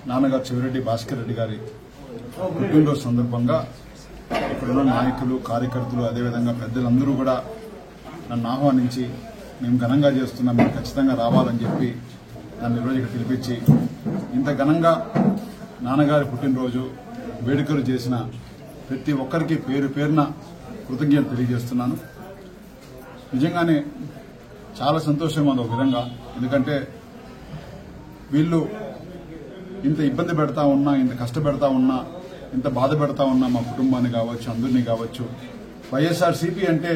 నాన్నగారు చెవిరెడ్డి భాస్కర్ రెడ్డి గారి పుట్టినరోజు సందర్భంగా ఇక్కడున్న నాయకులు, కార్యకర్తలు, అదేవిధంగా పెద్దలందరూ కూడా నన్ను ఆహ్వానించి మేము ఘనంగా చేస్తున్నాం, మీరు ఖచ్చితంగా రావాలని చెప్పి నన్ను ఈరోజు ఇక్కడ పిలిపించి ఇంత ఘనంగా నాన్నగారి పుట్టినరోజు వేడుకలు చేసిన ప్రతి ఒక్కరికి పేరు పేరున కృతజ్ఞతలు తెలియజేస్తున్నాను. నిజంగానే చాలా సంతోషంగా ఉంది ఒక విధంగా. ఎందుకంటే వీళ్ళు ఇంత ఇబ్బంది పెడతా ఉన్నా, ఇంత కష్టపెడతా ఉన్నా, ఇంత బాధ పెడతా ఉన్నా మా కుటుంబాన్ని కావచ్చు, అందరినీ కావచ్చు. వైఎస్ఆర్సీపీ అంటే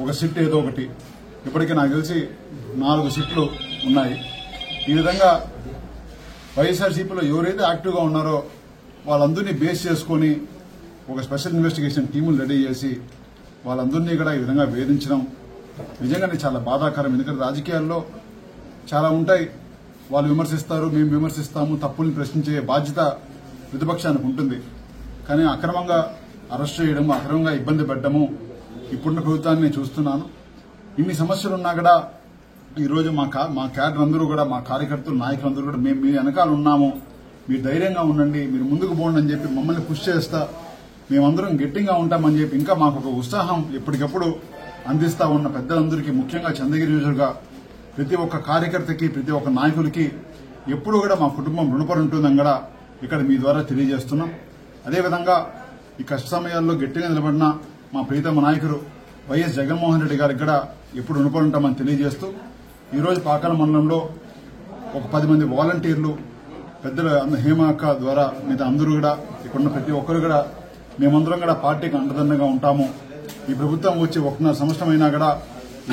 ఒక సిట్ ఏదో ఒకటి, ఇప్పటికీ నాకు తెలిసి 4 సిట్లు ఉన్నాయి. ఈ విధంగా వైఎస్ఆర్సీపీలో ఎవరైతే యాక్టివ్గా ఉన్నారో వాళ్ళందరినీ బేస్ చేసుకుని ఒక స్పెషల్ ఇన్వెస్టిగేషన్ టీములు రెడీ చేసి వాళ్ళందరినీ కూడా ఈ విధంగా వేధించడం నిజంగానే చాలా బాధాకరం. ఎందుకంటే రాజకీయాల్లో చాలా ఉంటాయి, వాళ్ళు విమర్శిస్తారు, మేము విమర్శిస్తాము, తప్పుల్ని ప్రశ్నించే బాధ్యత ప్రతిపక్షానికి ఉంటుంది. కానీ అక్రమంగా అరెస్ట్ చేయడము, అక్రమంగా ఇబ్బంది పెట్టడము ఇప్పుడున్న ప్రభుత్వాన్ని నేను చూస్తున్నాను. ఇన్ని సమస్యలున్నా కూడా ఈరోజు మా క్యాడర్ అందరూ కూడా, మా కార్యకర్తలు, నాయకులందరూ కూడా మేము మీ వెనకాల ఉన్నాము, మీరు ధైర్యంగా ఉండండి, మీరు ముందుకు పోండి అని చెప్పి మమ్మల్ని పుష్ చేస్తా మేమందరం గట్టిగా ఉంటామని చెప్పి ఇంకా మాకు ఒక ఉత్సాహం ఎప్పటికప్పుడు అందిస్తా ఉన్న పెద్దలందరికీ, ముఖ్యంగా చంద్రగిరి నియోజకవర్గ ప్రతి ఒక్క కార్యకర్తకి, ప్రతి ఒక్క నాయకులకి ఎప్పుడు కూడా మా కుటుంబం రుణపడి ఉంటుందని కూడా ఇక్కడ మీ ద్వారా తెలియజేస్తున్నాం. అదేవిధంగా ఈ కష్ట సమయాల్లో గట్టిగా నిలబడిన మా ప్రీతమ నాయకుడు వైఎస్ జగన్మోహన్ రెడ్డి గారికి కూడా ఎప్పుడు రుణపడి ఉంటామని తెలియజేస్తూ ఈరోజు పాకాల మండలంలో ఒక 10 మంది వాలంటీర్లు, పెద్దల హేమ అక్క ద్వారా మిగతా అందరూ కూడా ఇక్కడున్న ప్రతి ఒక్కరు కూడా మేమందరం కూడా పార్టీకి అండదండగా ఉంటాము. ఈ ప్రభుత్వం వచ్చి 1.5 సంవత్సరం అయినా కూడా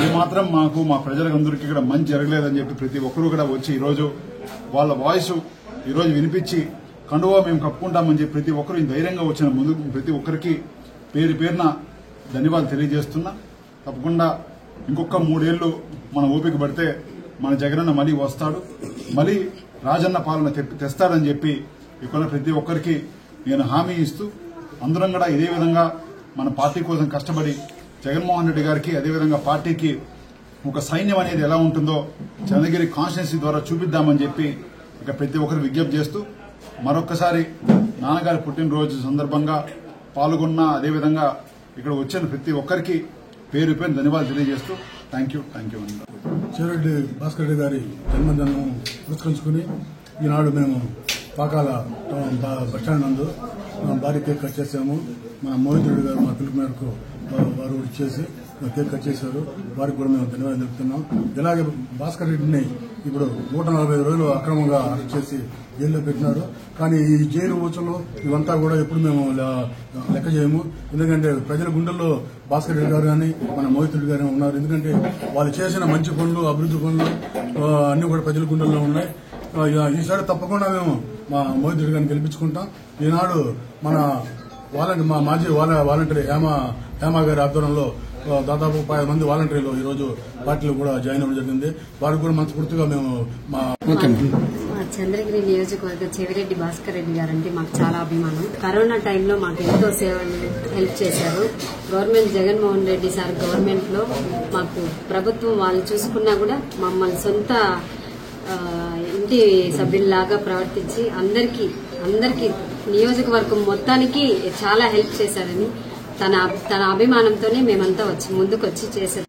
ఏమాత్రం మాకు, మా ప్రజలందరికీ కూడా మంచి జరగలేదని చెప్పి ప్రతి ఒక్కరూ కూడా వచ్చి ఈరోజు వాళ్ళ వాయిస్ ఈరోజు వినిపించి కండువా మేము కప్పుకుంటామని చెప్పి ప్రతి ఒక్కరు ధైర్యంగా వచ్చిన ముందు ప్రతి ఒక్కరికి పేరు పేరున ధన్యవాదాలు తెలియజేస్తున్నా. తప్పకుండా ఇంకొక 3 ఏళ్లు మన ఓపిక పడితే మన జగనన్న మళ్ళీ వస్తాడు, మళ్ళీ రాజన్న పాలన తెస్తాడని చెప్పి ఇక్కడ ప్రతి ఒక్కరికి నేను హామీ ఇస్తూ అందరం కూడా ఇదే విధంగా మన పార్టీ కోసం కష్టపడి జగన్మోహన్ రెడ్డి గారికి, అదేవిధంగా పార్టీకి ఒక సైన్యం అనేది ఎలా ఉంటుందో చంద్రగిరి కాన్స్టిట్యున్సీ ద్వారా చూపిద్దామని చెప్పి ఇక ప్రతి ఒక్కరు విజ్ఞప్తి చేస్తూ మరొక్కసారి నాన్నగారి పుట్టినరోజు సందర్భంగా పాల్గొన్న, అదేవిధంగా ఇక్కడ వచ్చిన ప్రతి ఒక్కరికి పేరు పేరు ధన్యవాదాలు తెలియజేస్తూ థ్యాంక్ యూ అండి. చెవిరెడ్డి భాస్కర్ రెడ్డి గారి జన్మదినం పురస్కరించుకుని ఈనాడు మేము పాకాల బస్టాండ్ నందు భారీ కేక్ కట్ చేశాము. మన మోహిత్ రెడ్డి గారు మా పిలుపు మేరకు వారు ఇచ్చేసి కేక్ కట్ చేశారు. వారికి కూడా మేము ధన్యవాదాలు తెలుపుతున్నాం. ఇలాగే భాస్కర్ రెడ్డిని ఇప్పుడు 145 రోజులు అక్రమంగా అరెస్ట్ చేసి జైల్లో పెట్టినారు. కానీ ఈ జైలు ఊచలు ఇవంతా కూడా ఎప్పుడు మేము లెక్క చేయము. ఎందుకంటే ప్రజల గుండెల్లో భాస్కర్ రెడ్డి గారు కానీ మన మోహిత్ రెడ్డి గారు ఉన్నారు. ఎందుకంటే వాళ్ళు చేసిన మంచి పనులు, అభివృద్ధి పనులు అన్ని కూడా ప్రజల గుండెల్లో ఉన్నాయి. ఈసారి తప్పకుండా మేము మా మోహిత్ రెడ్డి గారిని గెలిపించుకుంటాం. ఈనాడు మన మా మాజీ వాలంటీర్ హేమ గారి ఆధ్వర్యంలో దాదాపు 10 మంది వాలంటీర్లు ఈరోజు పార్టీలో కూడా జాయిన్ అవ్వడం జరిగింది. వారికి కూడా మనస్ఫూర్తిగా మేము చంద్రగిరి నియోజకవర్గ చెవిరెడ్డి భాస్కర్ రెడ్డి గారంటే మాకు చాలా అభిమానం. కరోనా టైంలో మాకు ఎంతో హెల్ప్ చేశారు. Government Jaganmohan Reddy sir government లో మాకు ప్రభుత్వం వాళ్ళు చూసుకున్నా కూడా మమ్మల్ని సొంత ఇంటి సభ్యుల్లాగా ప్రవర్తించి అందరికీ నియోజకవర్గం మొత్తానికి చాలా హెల్ప్ చేశారని తన అభిమానంతోనే మేమంతా ముందుకు వచ్చి చేశారు.